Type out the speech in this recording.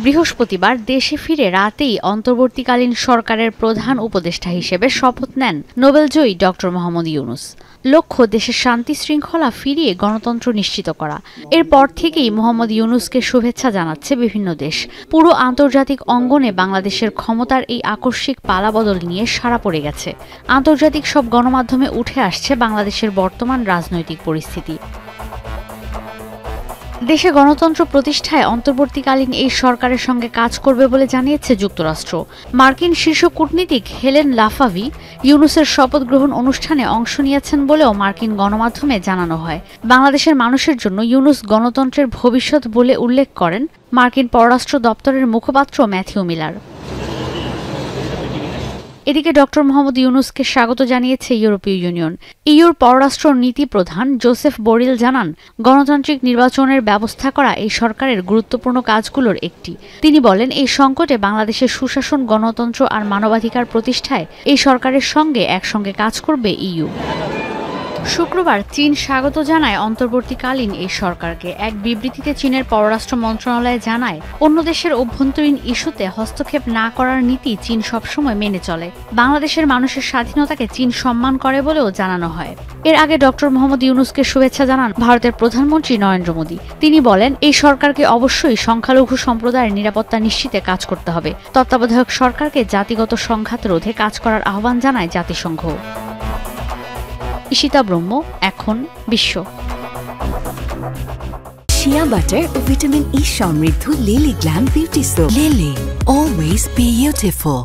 বৃহস্পতিবার দেশে ফিরে রাতেই অন্তর্বর্তীকালীন সরকারের প্রধান উপদেষ্টা হিসেবে শপথ নেন নোবেলজয়ী ড. মোহাম্মদ ইউনূস। লক্ষ্য দেশের শান্তি শৃঙ্খলা ফিরিয়ে গণতন্ত্র নিশ্চিত করা। এরপর থেকেই মোহাম্মদ ইউনূসকে শুভেচ্ছা জানাচ্ছে বিভিন্ন দেশ। পুরো আন্তর্জাতিক অঙ্গনে বাংলাদেশের ক্ষমতার এই আকস্মিক পালাবদল নিয়ে সাড়া পড়ে গেছে। আন্তর্জাতিক সব গণমাধ্যমে উঠে আসছে বাংলাদেশের বর্তমান রাজনৈতিক পরিস্থিতি। দেশে গণতন্ত্র প্রতিষ্ঠায় অন্তর্বর্তীকালীন এই সরকারের সঙ্গে কাজ করবে বলে জানিয়েছে যুক্তরাষ্ট্র। মার্কিন শীর্ষ কূটনীতিক হেলেন লাফাভি ইউনূসের শপথ গ্রহণ অনুষ্ঠানে অংশ নিয়েছেন বলেও মার্কিন গণমাধ্যমে জানানো হয়। বাংলাদেশের মানুষের জন্য ইউনূস গণতন্ত্রের ভবিষ্যৎ বলে উল্লেখ করেন মার্কিন পররাষ্ট্র দপ্তরের মুখপাত্র ম্যাথিউ মিলার। এদিকে ড. মোহাম্মদ ইউনূসকে স্বাগত জানিয়েছে ইউরোপীয় ইউনিয়ন। ইউর পররাষ্ট্র নীতি প্রধান জোসেফ বরিল জানান, গণতান্ত্রিক নির্বাচনের ব্যবস্থা করা এই সরকারের গুরুত্বপূর্ণ কাজগুলোর একটি। তিনি বলেন, এই সংকটে বাংলাদেশের সুশাসন, গণতন্ত্র আর মানবাধিকার প্রতিষ্ঠায় এই সরকারের সঙ্গে একসঙ্গে কাজ করবে ইইউ। শুক্রবার চীন স্বাগত জানায় অন্তর্বর্তীকালীন এই সরকারকে। এক বিবৃতিতে চীনের পররাষ্ট্র মন্ত্রণালয় জানায়, অন্য দেশের অভ্যন্তরীণ ইস্যুতে হস্তক্ষেপ না করার নীতি চীন সবসময় মেনে চলে। বাংলাদেশের মানুষের স্বাধীনতাকে চীন সম্মান করে বলেও জানানো হয়। এর আগে ড. মোহাম্মদ ইউনূসকে শুভেচ্ছা জানান ভারতের প্রধানমন্ত্রী নরেন্দ্র মোদী। তিনি বলেন, এই সরকারকে অবশ্যই সংখ্যালঘু সম্প্রদায়ের নিরাপত্তা নিশ্চিতে কাজ করতে হবে। তত্ত্বাবধায়ক সরকারকে জাতিগত সংঘাত রোধে কাজ করার আহ্বান জানায় জাতিসংঘ। ঈশিতা ব্রহ্ম, এখন বিশ্ব। শিয়া বাটার ও ভিটামিন ই সমৃদ্ধ lily glam beauty soap. Lily, always beautiful.